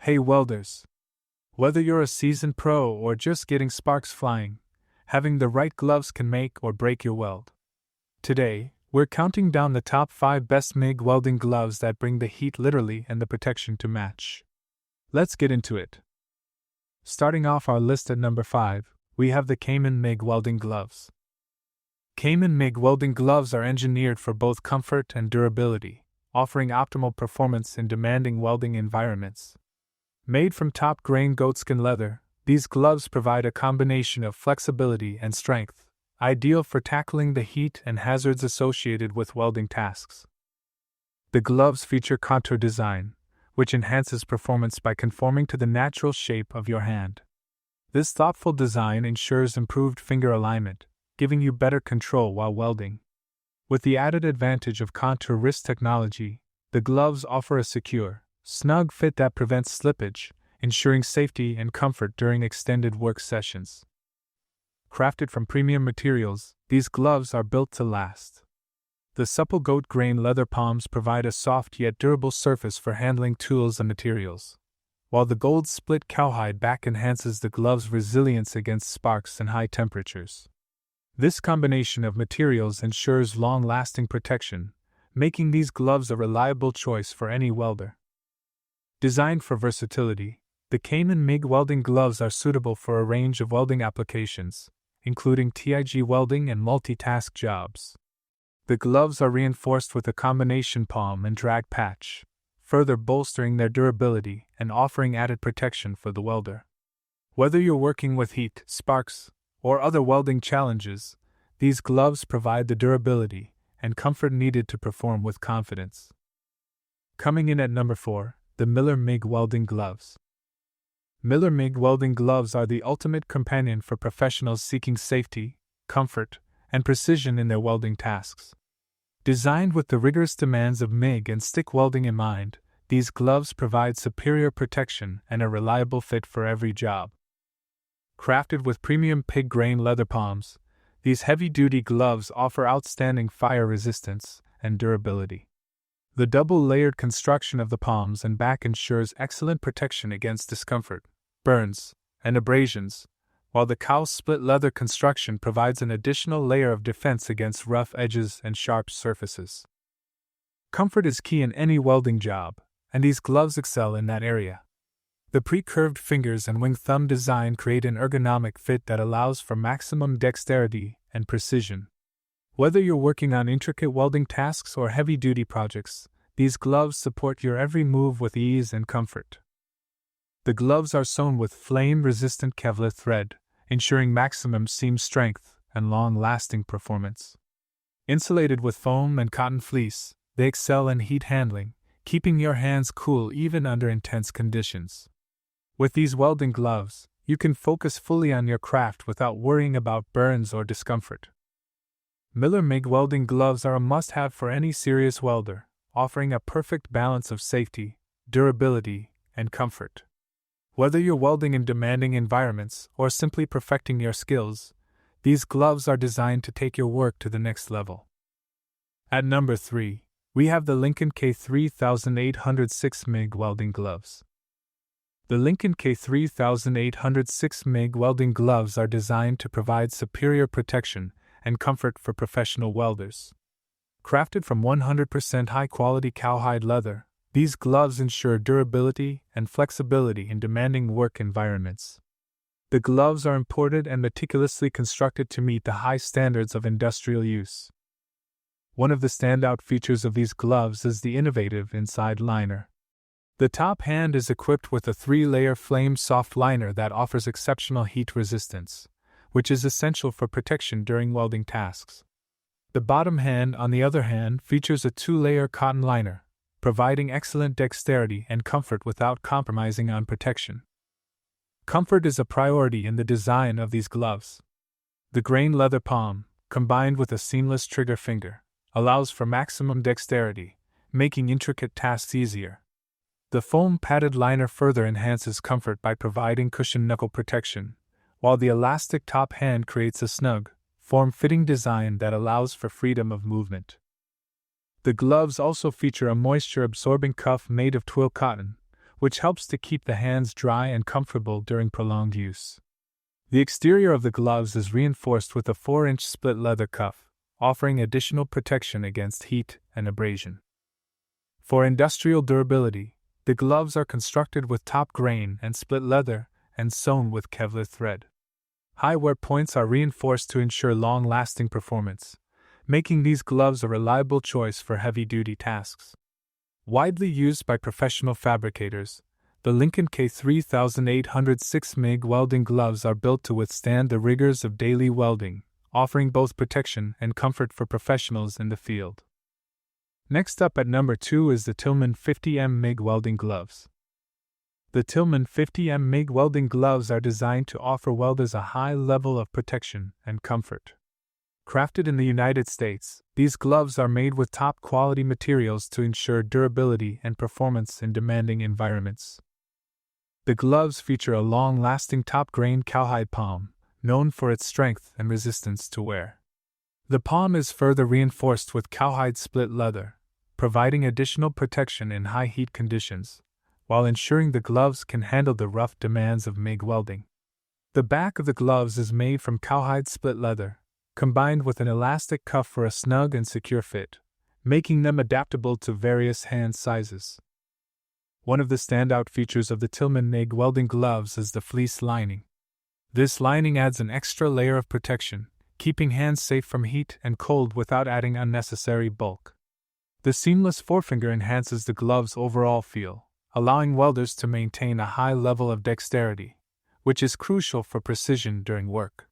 Hey welders! Whether you're a seasoned pro or just getting sparks flying, having the right gloves can make or break your weld. Today, we're counting down the top 5 best MIG welding gloves that bring the heat literally and the protection to match. Let's get into it. Starting off our list at number 5, we have the Caiman MIG welding gloves. Caiman MIG welding gloves are engineered for both comfort and durability, offering optimal performance in demanding welding environments. Made from top-grain goatskin leather, these gloves provide a combination of flexibility and strength, ideal for tackling the heat and hazards associated with welding tasks. The gloves feature contour design, which enhances performance by conforming to the natural shape of your hand. This thoughtful design ensures improved finger alignment, giving you better control while welding. With the added advantage of contour wrist technology, the gloves offer a secure, snug fit that prevents slippage, ensuring safety and comfort during extended work sessions. Crafted from premium materials, these gloves are built to last. The supple goat grain leather palms provide a soft yet durable surface for handling tools and materials, while the gold split cowhide back enhances the glove's resilience against sparks and high temperatures. This combination of materials ensures long-lasting protection, making these gloves a reliable choice for any welder. Designed for versatility, the Caiman MIG welding gloves are suitable for a range of welding applications, including TIG welding and multitask jobs. The gloves are reinforced with a combination palm and drag patch, further bolstering their durability and offering added protection for the welder. Whether you're working with heat, sparks, or other welding challenges, these gloves provide the durability and comfort needed to perform with confidence. Coming in at number 4, the Miller MIG welding gloves. Miller MIG welding gloves are the ultimate companion for professionals seeking safety, comfort, and precision in their welding tasks. Designed with the rigorous demands of MIG and stick welding in mind, these gloves provide superior protection and a reliable fit for every job. Crafted with premium pig grain leather palms, these heavy-duty gloves offer outstanding fire resistance and durability. The double-layered construction of the palms and back ensures excellent protection against discomfort, burns, and abrasions, while the cow split leather construction provides an additional layer of defense against rough edges and sharp surfaces. Comfort is key in any welding job, and these gloves excel in that area. The pre-curved fingers and wing thumb design create an ergonomic fit that allows for maximum dexterity and precision. Whether you're working on intricate welding tasks or heavy-duty projects, these gloves support your every move with ease and comfort. The gloves are sewn with flame-resistant Kevlar thread, ensuring maximum seam strength and long-lasting performance. Insulated with foam and cotton fleece, they excel in heat handling, keeping your hands cool even under intense conditions. With these welding gloves, you can focus fully on your craft without worrying about burns or discomfort. Miller MIG welding gloves are a must-have for any serious welder, offering a perfect balance of safety, durability, and comfort. Whether you're welding in demanding environments or simply perfecting your skills, these gloves are designed to take your work to the next level. At number 3, we have the Lincoln K3806 MIG welding gloves. The Lincoln K3806 MIG welding gloves are designed to provide superior protection and comfort for professional welders. Crafted from 100% high-quality cowhide leather, these gloves ensure durability and flexibility in demanding work environments. The gloves are imported and meticulously constructed to meet the high standards of industrial use. One of the standout features of these gloves is the innovative inside liner. The top hand is equipped with a 3-layer flame soft liner that offers exceptional heat resistance, which is essential for protection during welding tasks. The bottom hand, on the other hand, features a 2-layer cotton liner, providing excellent dexterity and comfort without compromising on protection. Comfort is a priority in the design of these gloves. The grain leather palm, combined with a seamless trigger finger, allows for maximum dexterity, making intricate tasks easier. The foam padded liner further enhances comfort by providing cushioned knuckle protection, while the elastic top hand creates a snug, form-fitting design that allows for freedom of movement. The gloves also feature a moisture-absorbing cuff made of twill cotton, which helps to keep the hands dry and comfortable during prolonged use. The exterior of the gloves is reinforced with a 4-inch split leather cuff, offering additional protection against heat and abrasion. For industrial durability, the gloves are constructed with top grain and split leather and sewn with Kevlar thread. High wear points are reinforced to ensure long-lasting performance, making these gloves a reliable choice for heavy-duty tasks. Widely used by professional fabricators, the Lincoln K3806 MIG welding gloves are built to withstand the rigors of daily welding, offering both protection and comfort for professionals in the field. Next up at number 2 is the Tillman 50M MIG welding gloves. The Tillman 50M MIG welding gloves are designed to offer welders a high level of protection and comfort. Crafted in the United States, these gloves are made with top-quality materials to ensure durability and performance in demanding environments. The gloves feature a long-lasting top-grain cowhide palm, known for its strength and resistance to wear. The palm is further reinforced with cowhide split leather, providing additional protection in high-heat conditions, while ensuring the gloves can handle the rough demands of MIG welding. The back of the gloves is made from cowhide split leather, combined with an elastic cuff for a snug and secure fit, making them adaptable to various hand sizes. One of the standout features of the Tillman MIG welding gloves is the fleece lining. This lining adds an extra layer of protection, keeping hands safe from heat and cold without adding unnecessary bulk. The seamless forefinger enhances the glove's overall feel, allowing welders to maintain a high level of dexterity, which is crucial for precision during work.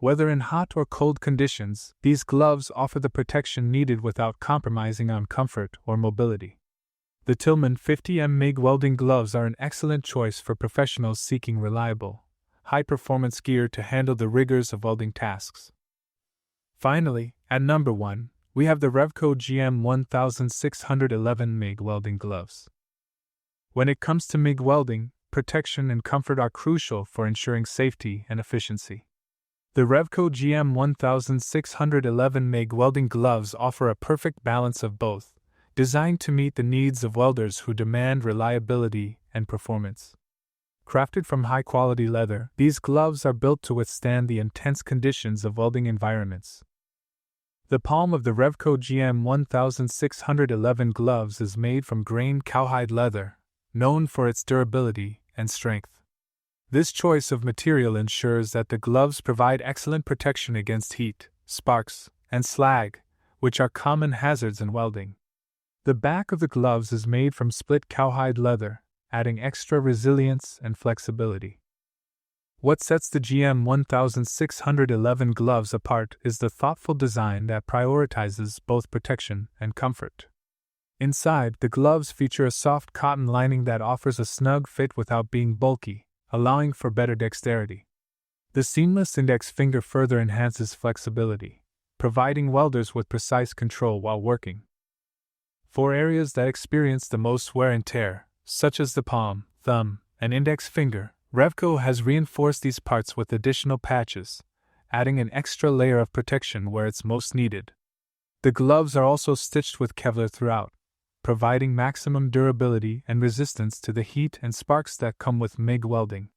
Whether in hot or cold conditions, these gloves offer the protection needed without compromising on comfort or mobility. The Tillman 50M MIG welding gloves are an excellent choice for professionals seeking reliable, high-performance gear to handle the rigors of welding tasks. Finally, at number 1, we have the Revco GM1611 MIG welding gloves. When it comes to MIG welding, protection and comfort are crucial for ensuring safety and efficiency. The Revco GM1611 MIG welding gloves offer a perfect balance of both, designed to meet the needs of welders who demand reliability and performance. Crafted from high-quality leather, these gloves are built to withstand the intense conditions of welding environments. The palm of the Revco GM1611 gloves is made from grain cowhide leather, known for its durability and strength. This choice of material ensures that the gloves provide excellent protection against heat, sparks, and slag, which are common hazards in welding. The back of the gloves is made from split cowhide leather, adding extra resilience and flexibility. What sets the GM1611 gloves apart is the thoughtful design that prioritizes both protection and comfort. Inside, the gloves feature a soft cotton lining that offers a snug fit without being bulky, allowing for better dexterity. The seamless index finger further enhances flexibility, providing welders with precise control while working. For areas that experience the most wear and tear, such as the palm, thumb, and index finger, Revco has reinforced these parts with additional patches, adding an extra layer of protection where it's most needed. The gloves are also stitched with Kevlar throughout, providing maximum durability and resistance to the heat and sparks that come with MIG welding.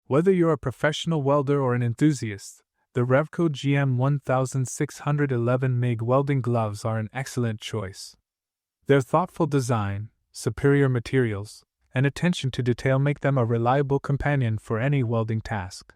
Whether you're a professional welder or an enthusiast, the Revco GM1611 MIG welding gloves are an excellent choice. Their thoughtful design, superior materials, and attention to detail make them a reliable companion for any welding task.